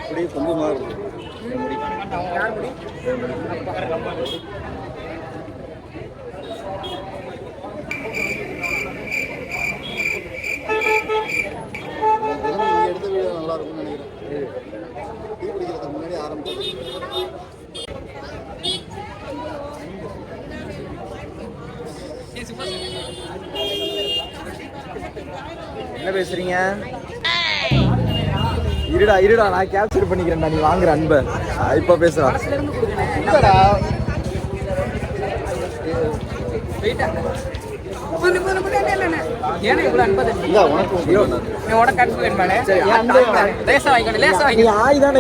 இப்படி கொம்பு மாதிரி இருக்கு. யார் முடி? நீங்க எடுத்த வீடியோ நல்லா இருக்கும்னு நினைக்கிறேன். டீ குடிக்கிறதுக்கு முன்னாடி ஆரம்பிச்சு என்ன பேசுறீங்க? இருடா நான் கேப்சர் பண்ணிக்கிறேன்டா நீ வாங்குற அன்பை. இப்ப பேசுறேன்.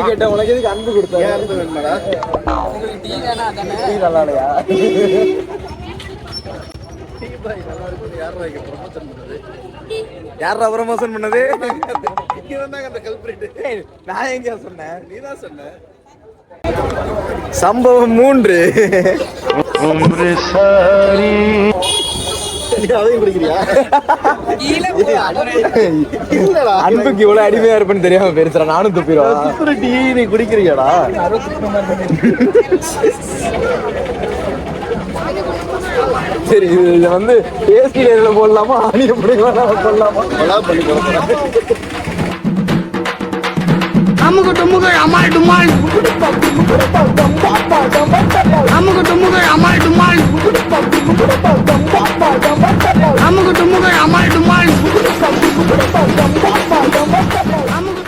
கேட்டேன் உனக்கு எதுக்கு அன்பு கொடுத்தேன்? யாரா ப்ரமோஷன் பண்ணது? நான் எங்க சொன்னேன்? நீதான் சொன்ன. சம்பவம் 3. அன்புக்கு இவ்வளவு அடிமையா இருப்பேன்னு தெரியாம பேசுறேன். நானும் துப்பிடுவேன். டீ நீ குடிக்கிறியாடா? சரி, இது வந்து ஏசி லேயர்ல போடலாமா, ஆணிய போடலாமா? அமுகு டுமுகு அமால் டுமால், அமுகு டுமுகு அமால் டுமால், அமுகு டுமுகு அமால் டுமால், அமுகு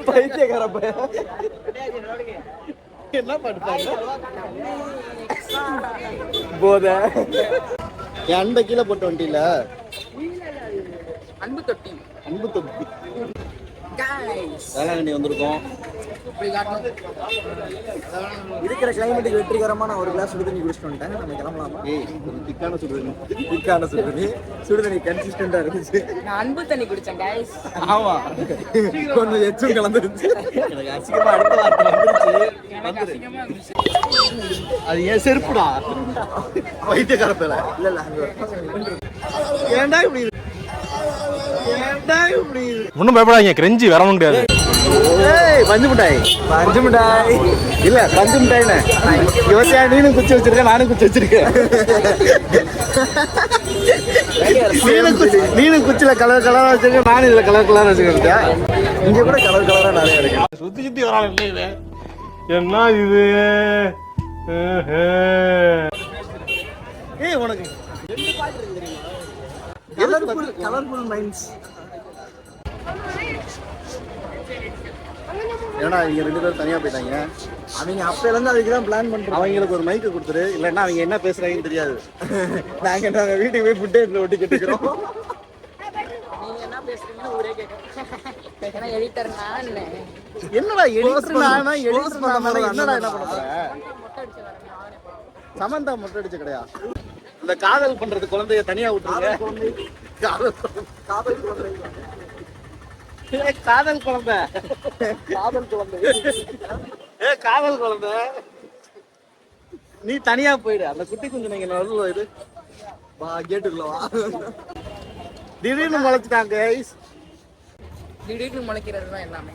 பைத்தியக்கார என்ன பண்ணுறாங்க? போத என் அன்பை கீழே போட்டு வண்டியில அன்பு தொட்டி வேளாங்கண்ணி வந்திருக்கோம். இருக்கிற கிளைமேட்டுக்கு வெற்றிகரமான ஒரு கிளாஸ் சுடுதண்ணி குடிச்சிட்டு வந்துட்டேன். நம்ம கிளம்பலாமா? ஒரு திக்கான சுடுதண்ணி சுடுதண்ணி கன்சிஸ்டண்டா இருந்துச்சு. நான் அன்பு தண்ணி குடிச்சேன் கைஸ். ஆமா, கொஞ்சம் எச்சும் கலந்துருச்சு. எனக்கு அசிங்கமா அடுத்த வார்த்தை வந்துருச்சு. அது ஏன் செருப்புடா வைத்தியக்கார பேர. இல்ல ஏன்டா இப்படி ஒன்றும் பயப்படாதீங்க, கிரெஞ்சி வரவும் முடியாது. பஞ்சு மிட்டாய் இல்ல, பஞ்சு மிட்டாய்னு யோசியா. நீனும் குச்சி வச்சிருக்க, நானும் குச்சி வச்சிருக்கேன். நீனும் குச்சில கலர் கலரா வச்சிருக்க, நானும் இதுல கலர் கலரா வச்சிருக்கேன். இங்க கூட கலர் கலரா நிறைய இருக்கு. சுத்தி வரான் இல்லை என்ன இது? உனக்கு கலர்ஃபுல் மைண்ட்ஸ். ஏன்னா இவங்க 2 பேரும் தனியா போயிட்டாங்க. அவங்க அப்பையில இருந்து அதுக்கு தான் பிளான் பண்றோம். அவங்களுக்கு ஒரு மைக்கு கொடுத்துரு, இல்லைன்னா அவங்க என்ன பேசுறாங்கன்னு தெரியாது. நாங்க வீட்டுக்கு போய் ஃபுட் எடுத்து ஒட்டி கேட்டுக்கிறோம். நீங்க என்ன பேசுறீங்கன்னு ஊரே கேக்குறேன். எடிட்டர் நான் என்னடா எடிட்டர் நானா? எடிட்டர் நானா? என்னடா என்ன பண்ண போற? சமந்தா மொட்டை அடிச்ச கடையா? இந்த காதல் பண்றது குழந்தைய தனியா விட்டுருங்க. காதல் குழந்தை நீ தனியா போயிடு. அந்த குட்டி குஞ்சு நீங்க நடுவுல இது கேட்டுக்குள்ள வா. திடீர்னு முளைச்சிட்டாங்க. திடீர்னு முளைக்கிறது தான் எல்லாமே.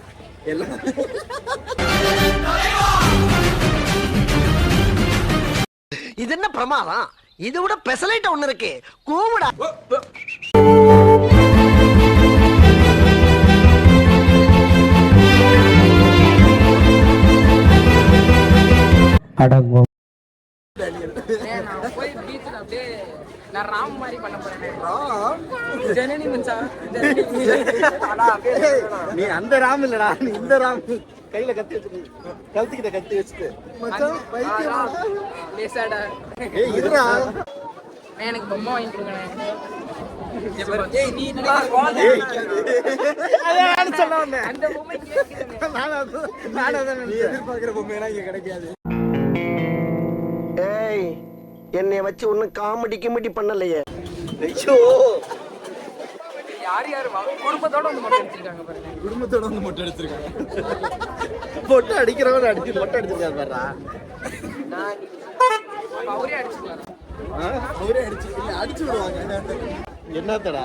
இது என்ன பிரமாதம்? இதை விட பெசலைட் ஒண்ணு இருக்கு, கூவுடா. நான் போய் பீச்ல அப்படியே நான் ராம் மாதிரி பண்ண போறேன். ஜனனி மச்சான், நீ அந்த ராம் இல்லடா, நீ இந்த ராம். கையில கத்தி வச்சுட்டு, கழுத்துக்கிட்ட கத்தி வச்சுட்டு லேசாடா. இதுடா எனக்கு பொம்மை வாங்கி கொடுங்க. அந்த பொம்மை எதிர்பார்க்கிற பொம்மையெல்லாம் இங்க கிடைக்காது. ஏய், என்னை வச்சு ஒன்னும் காமெடி கிமெடி பண்ணலையே. ஐயோ, யார் குடும்பத்தோட வந்து மொட்டை அடிச்சிருக்காங்க பாருங்க. குடும்பத்தோட வந்து மொட்டை அடிச்சிருக்காங்க. மொட்டை அடிக்கிறவன் அடிச்சு மொட்டை அடிச்சிருக்காரு பாருடா. அவரே அடிச்சுக்கலாம். அவரே அடிச்சு விடுவாங்க. என்னத்தடா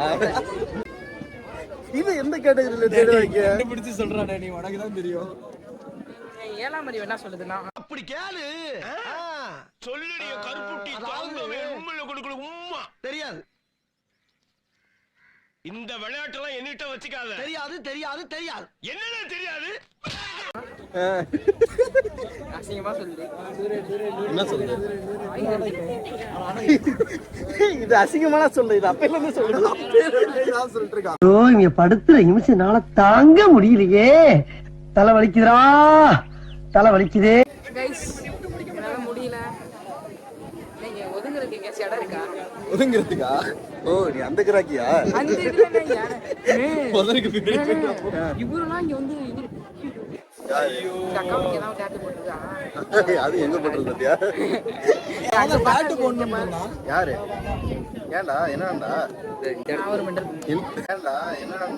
இது எந்த கேட்டகரியில தேடுவாங்க? பிடிச்சி சொல்றானே நீ, உனக்கு தான் தெரியும். ஏழாம் அறிவு என்ன சொல்லுதுன்னா அப்படி கேளு. சொல்லுடைய கருப்புட்டி தாங்கவே உண்மையில கொடுக்கல உம்மா தெரியாது இந்த விளையாட்டெல்லாம் என்கிட்ட வச்சுக்காத. தெரியாது தெரியாது தெரியாது. என்னன்னு தெரியாது. அசிங்கமா சொல்லுது. என்ன சொல்லுது? இது அசிங்கமான சொல்லு. இது அப்பையில இருந்து சொல்லுது. நான் சொல்லிட்டு இருக்கேன். ஓ, இங்க படுத்துற நிமிஷம்னால தாங்க முடியலையே. தலை வலிக்குதுடா, தலை வலிக்குதே. கைஸ் என்னால முடியல. நீங்க ஒதுங்குறதுக்கு எங்கேயாச்சும் இடம் இருக்கா? ஒதுங்கிறதுக்கா? ஓ, நீ அந்த கிராக்கியா? அந்த இதுல ஒதுங்கு பின்னாடி இவரெல்லாம் இங்க வந்து அக்காவுக்கு ஏதாவது டேட்டு போட்டுருக்கா? அது எங்க போட்டுருது பாத்தியா? பாட்டு போடணும்னா யாரு? ஏன்டா என்னடா? அவர் மெண்டல். ஏன்டா என்னடா?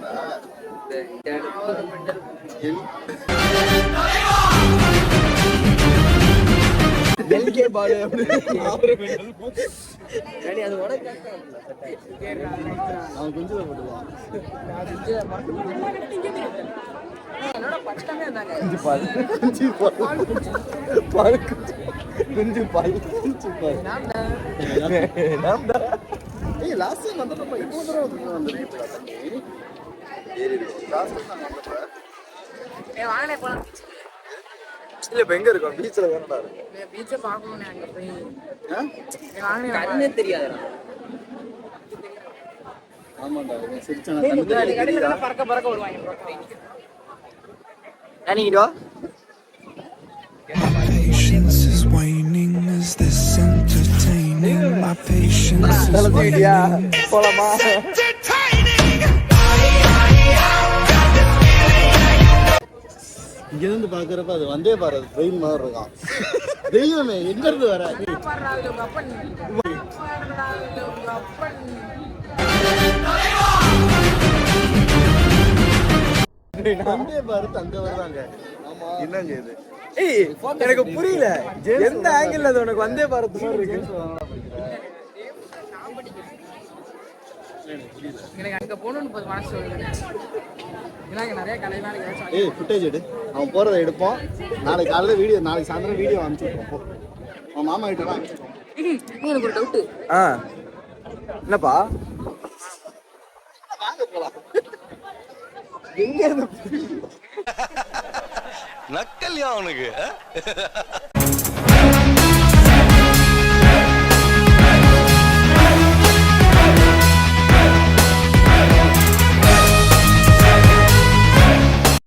அவர் மெண்டல். எல்கே பாலு அப்படின்னு அது உடனே அவன் குஞ்சுல போட்டுவான். என்னோட பச்சமே இருந்தாங்க. குஞ்சு பால் குஞ்சு பால். ஏய் லாஸ்ட் டைம் வந்தப்ப இப்போ தடவை வந்துட்டேன். லாஸ்ட் டைம் வந்தப்ப வாங்கினே போலாம். இல்ல இப்ப எங்க இருக்கோம்? பீச்ல தானடா இருக்கு. பீச்சை பார்க்கணும். அங்க போய் ஆ? கண்ணே தெரியாது. ஆமாண்டா இவன் சிரிச்சானா கண்ணு தெரியுதா? பறக்க பறக்க விடுவாங்க. அனிடா Patience is waning. Is this entertaining? My patience is தலசியா போலாமா? இங்க இருந்து பாக்குறப்ப அது வந்தே பாரத் ட்ரெயின் மாதிரி இருக்கான். தெய்வமே எங்க இருந்து வர? வந்தே பாரத் அங்க வர்றாங்க. என்னங்க இது? ஏய் எனக்கு புரியல, எந்த ஆங்கிள் அது உனக்கு வந்தே பாரத் மாதிரி இருக்கு? எனக்கு அங்க போகணும்னு போது மனசு வருது. ஏன்னா இங்க நிறைய கலைலாம் இருக்கு. ஏய் ஃபுட்டேஜ் எடு. அவன் போறதை எடுப்போம். நாளைக்கு காலையில வீடியோ, நாளைக்கு சாயந்தரம் வீடியோ அனுப்பிச்சுடுவோம். அவன் மாமா கிட்ட தான் அனுப்பிச்சுடுவோம். எனக்கு ஒரு டவுட்டு. என்னப்பா வாங்க போலாம். எங்க இருந்து நக்கல்யா அவனுக்கு